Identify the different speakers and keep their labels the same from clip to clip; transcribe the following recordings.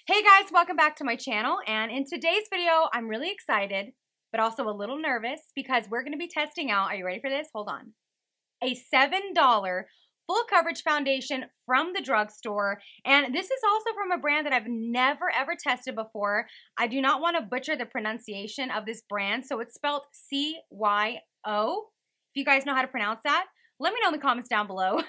Speaker 1: Hey guys, welcome back to my channel, and in today's video I'm really excited but also a little nervous because we're going to be testing out, are you ready for this? Hold on. A $7 full coverage foundation from the drugstore, and this is also from a brand that I've never ever tested before. I do not want to butcher the pronunciation of this brand, so it's spelled CYO. If you guys know how to pronounce that, let me know in the comments down below.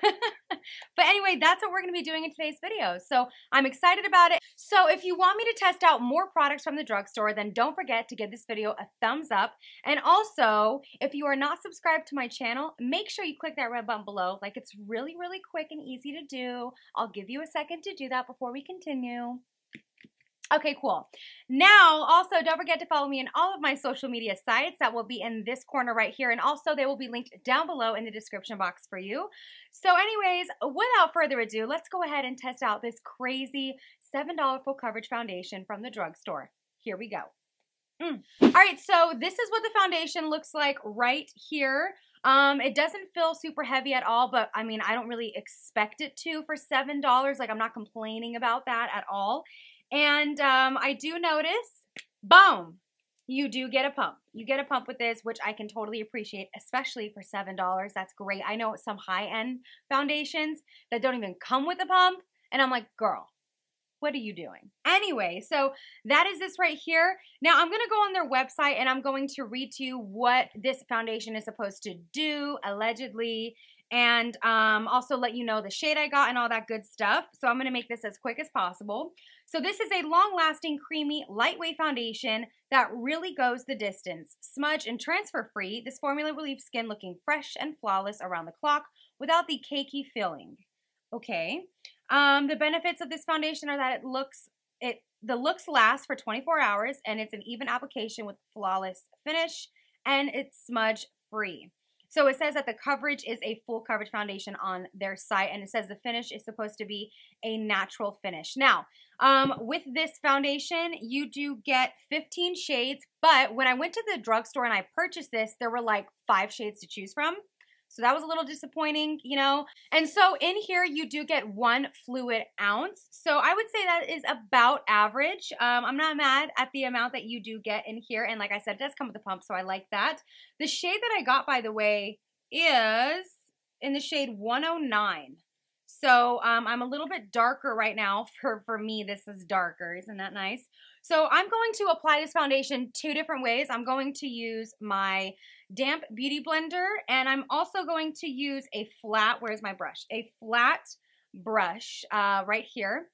Speaker 1: But anyway, that's what we're going to be doing in today's video. So I'm excited about it. So if you want me to test out more products from the drugstore, then don't forget to give this video a thumbs up. And also, if you are not subscribed to my channel, make sure you click that red button below. Like, it's really, really quick and easy to do. I'll give you a second to do that before we continue. Okay, cool. Now, also, don't forget to follow me on all of my social media sites. That will be in this corner right here. And also, they will be linked down below in the description box for you. So anyways, without further ado, let's go ahead and test out this crazy $7 full coverage foundation from the drugstore. Here we go. All right, so this is what the foundation looks like right here. It doesn't feel super heavy at all, but I mean, I don't really expect it to for $7. Like, I'm not complaining about that at all. And I do notice, boom, you do get a pump. You get a pump with this, which I can totally appreciate, especially for $7. That's great. I know some high-end foundations that don't even come with a pump, and I'm like, girl, what are you doing? Anyway, so that is this right here. Now, I'm going to go on their website, and I'm going to read to you what this foundation is supposed to do, allegedly, and also let you know the shade I got and all that good stuff. So I'm going to make this as quick as possible. So this is a long-lasting, creamy, lightweight foundation that really goes the distance. Smudge and transfer-free, this formula will leave skin looking fresh and flawless around the clock without the cakey feeling. Okay. The benefits of this foundation are that the looks last for 24 hours, and it's an even application with flawless finish, and it's smudge-free. So it says that the coverage is a full coverage foundation on their site, and it says the finish is supposed to be a natural finish. Now, with this foundation, you do get 15 shades, but when I went to the drugstore and I purchased this, there were like 5 shades to choose from. So that was a little disappointing, you know. And so in here, you do get 1 fluid ounce. So I would say that is about average. I'm not mad at the amount that you do get in here. And like I said, it does come with a pump, so I like that. The shade that I got, by the way, is in the shade 109. So I'm a little bit darker right now. For me, this is darker. Isn't that nice? So I'm going to apply this foundation 2 different ways. I'm going to use my damp beauty blender, and I'm also going to use a flat, where's my brush? A flat brush right here.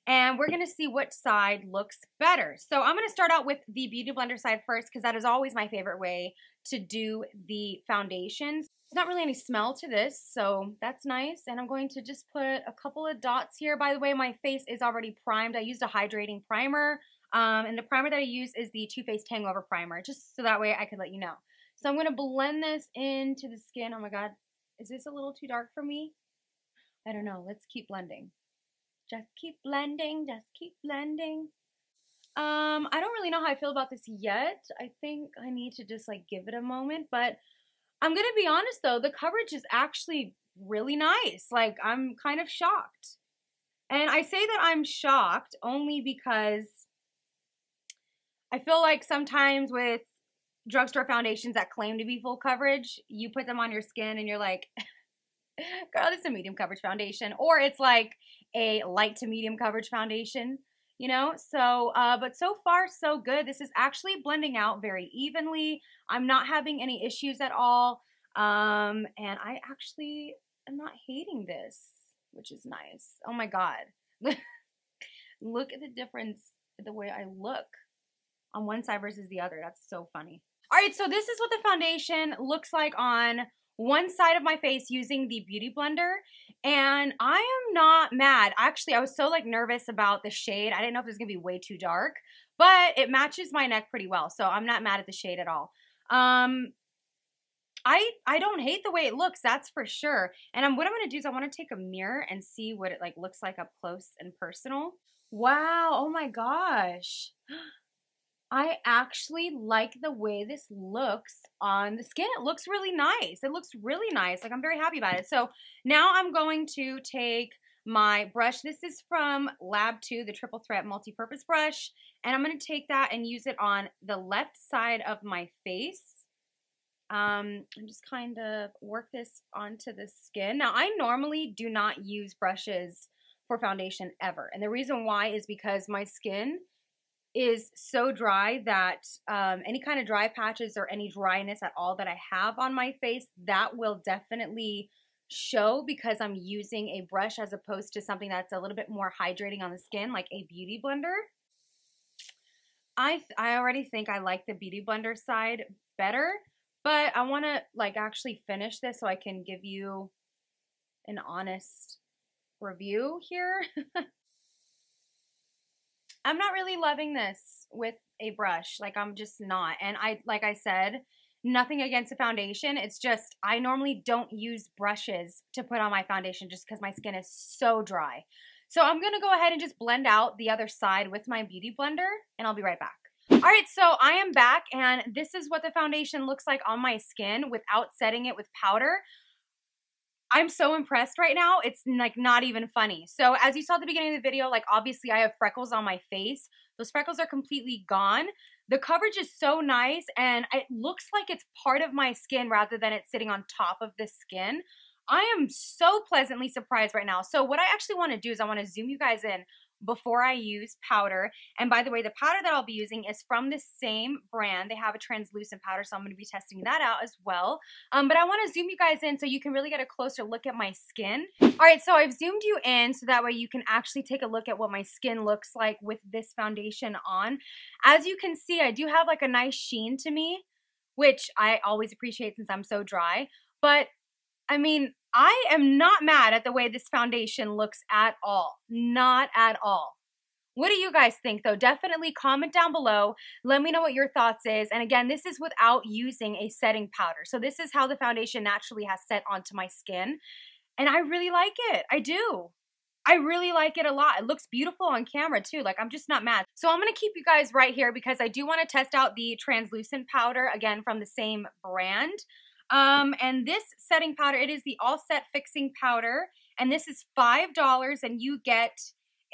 Speaker 1: And we're going to see which side looks better. So I'm going to start out with the beauty blender side first, because that is always my favorite way to do the foundations. There's not really any smell to this, so that's nice. And I'm going to just put a couple of dots here. By the way, my face is already primed. I used a hydrating primer, and the primer that I use is the Too Faced Hangover primer, just so that way I could let you know. So I'm going to blend this into the skin. Oh my God, is this a little too dark for me? I don't know. Let's keep blending. Just keep blending, just keep blending. I don't really know how I feel about this yet. I think I need to just like give it a moment, but I'm gonna be honest though, the coverage is actually really nice. Like, I'm kind of shocked. And I say that I'm shocked only because I feel like sometimes with drugstore foundations that claim to be full coverage, you put them on your skin and you're like, girl, this is a medium coverage foundation, or it's like a light to medium coverage foundation, you know. So but so far so good. This is actually blending out very evenly. I'm not having any issues at all, and I actually am not hating this, which is nice. Oh my God. Look at the difference in the way I look on one side versus the other. That's so funny. All right, so this is what the foundation looks like on one side of my face using the beauty blender, and I am not mad. Actually, I was so like nervous about the shade. I didn't know if it was gonna be way too dark, but it matches my neck pretty well, so I'm not mad at the shade at all. I don't hate the way it looks, that's for sure. And what I'm gonna do is I want to take a mirror and see what it like looks like up close and personal. Wow, oh my gosh. I actually like the way this looks on the skin. It looks really nice. It looks really nice. Like, I'm very happy about it. So now I'm going to take my brush. This is from Lab 2, the Triple Threat Multi-Purpose Brush. And I'm going to take that and use it on the left side of my face. And just kind of work this onto the skin. Now, I normally do not use brushes for foundation ever. And the reason why is because my skin is so dry that any kind of dry patches or any dryness at all that I have on my face, that will definitely show because I'm using a brush as opposed to something that's a little bit more hydrating on the skin, like a beauty blender. I already think I like the beauty blender side better, but I want to like actually finish this so I can give you an honest review here. I'm not really loving this with a brush. Like, I'm just not. And like I said, nothing against the foundation. It's just I normally don't use brushes to put on my foundation just because my skin is so dry. So I'm going to go ahead and just blend out the other side with my beauty blender, and I'll be right back. All right, so I am back, and this is what the foundation looks like on my skin without setting it with powder. I'm so impressed right now. It's like not even funny. So as you saw at the beginning of the video, like obviously I have freckles on my face. Those freckles are completely gone. The coverage is so nice, and it looks like it's part of my skin rather than it's sitting on top of the skin. I am so pleasantly surprised right now. So what I actually want to do is I want to zoom you guys in before I use powder. And by the way, the powder that I'll be using is from the same brand. They have a translucent powder, so I'm going to be testing that out as well. But I want to zoom you guys in so you can really get a closer look at my skin. All right, so I've zoomed you in so that way you can actually take a look at what my skin looks like with this foundation on. As you can see, I do have like a nice sheen to me, which I always appreciate since I'm so dry. But I mean, I am not mad at the way this foundation looks at all. Not at all. What do you guys think though? Definitely comment down below. Let me know what your thoughts is. And again, this is without using a setting powder. So this is how the foundation naturally has set onto my skin. And I really like it. I do. I really like it a lot. It looks beautiful on camera too. Like, I'm just not mad. So I'm going to keep you guys right here because I do want to test out the translucent powder, again, from the same brand. And this setting powder, it is the All Set Fixing Powder, and this is $5, and you get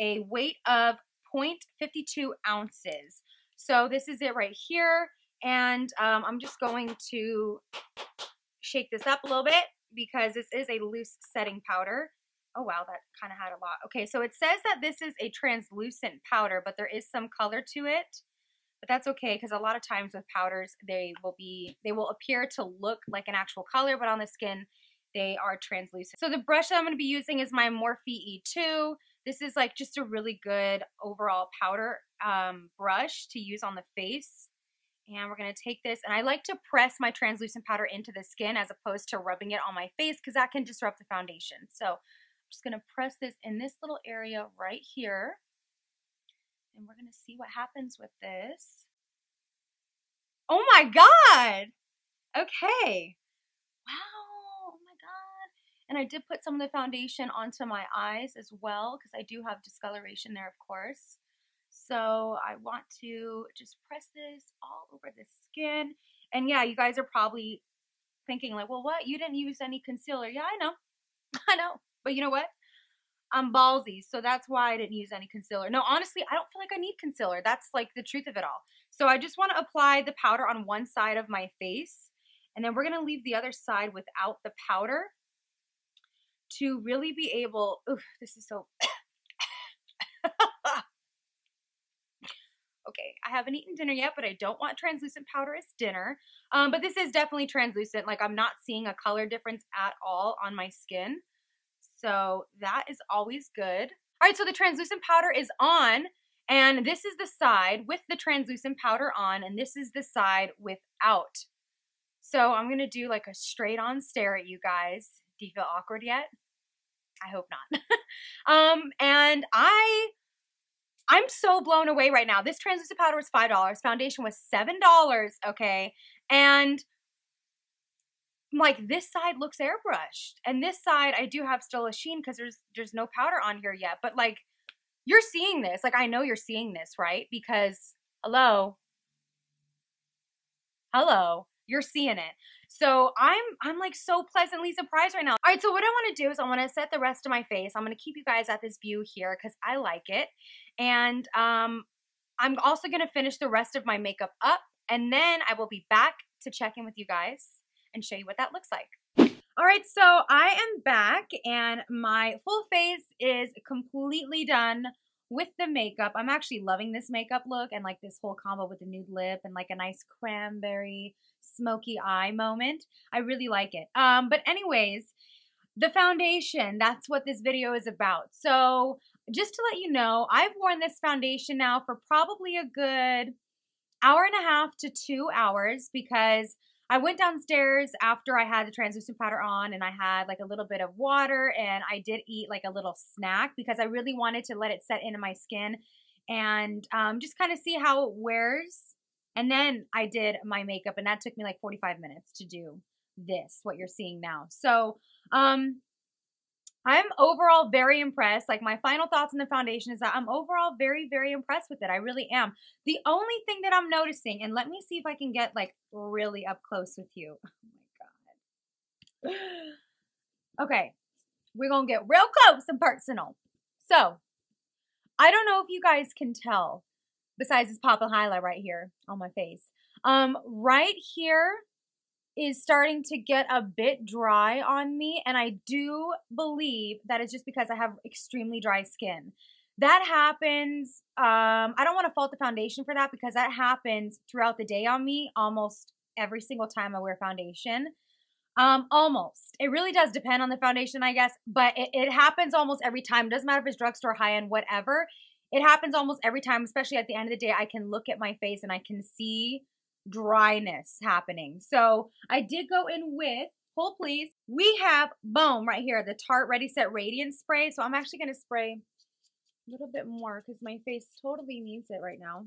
Speaker 1: a weight of 0.52 ounces. So this is it right here, and I'm just going to shake this up a little bit because this is a loose setting powder. Oh wow, that kind of had a lot. Okay, so it says that this is a translucent powder, but there is some color to it. But that's okay because a lot of times with powders, they will appear to look like an actual color, but on the skin, they are translucent. So the brush that I'm going to be using is my Morphe E2. This is like just a really good overall powder brush to use on the face. And we're going to take this, and I like to press my translucent powder into the skin as opposed to rubbing it on my face because that can disrupt the foundation. So I'm just going to press this in this little area right here. And we're going to see what happens with this. Oh my God! Okay. Wow. Oh my God. And I did put some of the foundation onto my eyes as well because I do have discoloration there, of course. So I want to just press this all over the skin. And yeah, you guys are probably thinking like, well, what? You didn't use any concealer. Yeah, I know. I know. But you know what? I'm ballsy, so that's why I didn't use any concealer. No, honestly, I don't feel like I need concealer. That's like the truth of it all. So I just want to apply the powder on one side of my face, and then we're going to leave the other side without the powder to really be able, oof, this is so, okay, I haven't eaten dinner yet, but I don't want translucent powder as dinner. But this is definitely translucent. Like, I'm not seeing a color difference at all on my skin. So that is always good. All right, so the translucent powder is on, and this is the side with the translucent powder on, and this is the side without. So I'm going to do like a straight on stare at you guys. Do you feel awkward yet? I hope not. And I'm so blown away right now. This translucent powder was $5. Foundation was $7, okay? And like, this side looks airbrushed, and this side I do have still a sheen because there's no powder on here yet. But like, you're seeing this. Like, I know you're seeing this, right? Because hello, You're seeing it. So I'm like so pleasantly surprised right now. All right, so what I want to do is I want to set the rest of my face. I'm going to keep you guys at this view here because I like it. And I'm also going to finish the rest of my makeup up. And then I will be back to check in with you guys and show you what that looks like. All right, so I am back and my full face is completely done with the makeup. I'm actually loving this makeup look and like this whole combo with the nude lip and like a nice cranberry smoky eye moment. I really like it. But anyways, the foundation, that's what this video is about. So just to let you know, I've worn this foundation now for probably a good hour and a half to 2 hours because I went downstairs after I had the translucent powder on and I had like a little bit of water and I did eat like a little snack because I really wanted to let it set into my skin and just kind of see how it wears. And then I did my makeup and that took me like 45 minutes to do this, what you're seeing now. So I'm overall very impressed. Like my final thoughts on the foundation is that I'm overall very, very impressed with it. I really am. The only thing that I'm noticing, and let me see if I can get like really up close with you. Oh my God. Okay, we're gonna get real close and personal. So I don't know if you guys can tell, besides this pop of highlight right here on my face. Right here is starting to get a bit dry on me, and I do believe that it's just because I have extremely dry skin. That happens, I don't want to fault the foundation for that because that happens throughout the day on me almost every single time I wear foundation. Almost. It really does depend on the foundation, I guess, but it happens almost every time. It doesn't matter if it's drugstore, high-end, whatever. It happens almost every time, especially at the end of the day. I can look at my face and I can see dryness happening. So I did go in with, hold please, we have, boom, right here, the Tarte Ready Set Radiance Spray. So I'm actually going to spray a little bit more because my face totally needs it right now.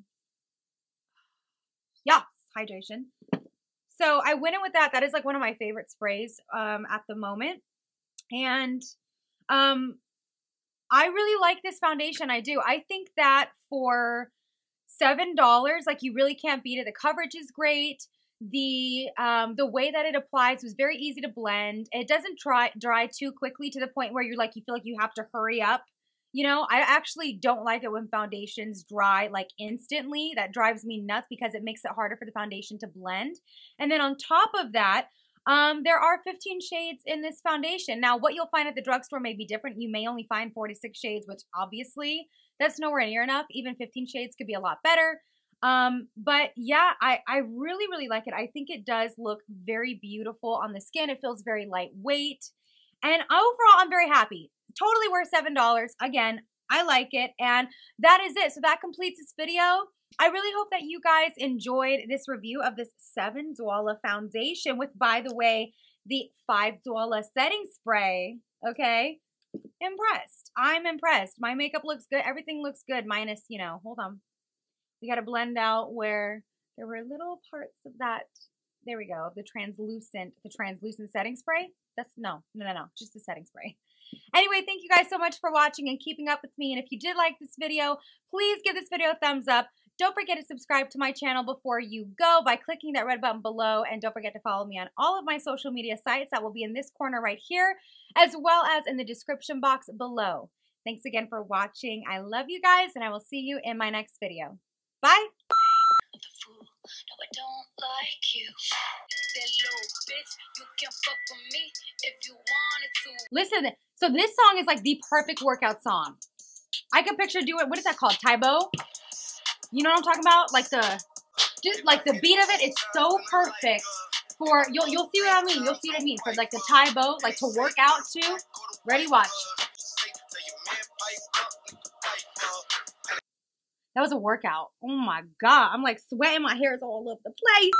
Speaker 1: Yeah, hydration. So I went in with that. That is like one of my favorite sprays at the moment. And I really like this foundation. I do. I think that for $7, like you really can't beat it. The coverage is great. The way that it applies was very easy to blend. It doesn't dry too quickly to the point where you're like, you feel like you have to hurry up. You know, I actually don't like it when foundations dry like instantly. That drives me nuts because it makes it harder for the foundation to blend. And then on top of that, there are 15 shades in this foundation. Now, what you'll find at the drugstore may be different. You may only find 4 to 6 shades, which obviously that's nowhere near enough. Even 15 shades could be a lot better. But yeah, I really, really like it. I think it does look very beautiful on the skin. It feels very lightweight. And overall, I'm very happy. Totally worth $7. Again, I like it. And that is it. So that completes this video. I really hope that you guys enjoyed this review of this 7 Dwala foundation with, by the way, the 5 Dwala setting spray. Okay? Impressed. I'm impressed. My makeup looks good. Everything looks good minus, you know, hold on. We got to blend out where there were little parts of that. There we go. The translucent setting spray. That's no, just the setting spray. Anyway, thank you guys so much for watching and keeping up with me. And if you did like this video, please give this video a thumbs up. Don't forget to subscribe to my channel before you go by clicking that red button below. And don't forget to follow me on all of my social media sites that will be in this corner right here, as well as in the description box below. Thanks again for watching. I love you guys, and I will see you in my next video. Bye. No, I don't like you. That little bitch, you can fuck with me if you wanted to. Listen, so this song is like the perfect workout song. I could picture doing, what is that called? Taibo? You know what I'm talking about? Like the beat of it is so perfect for, you'll see what I mean. You'll see what I mean. For like the Taibo, like to work out to. Ready, watch. That was a workout. Oh my God. I'm like sweating. My hair is all over the place.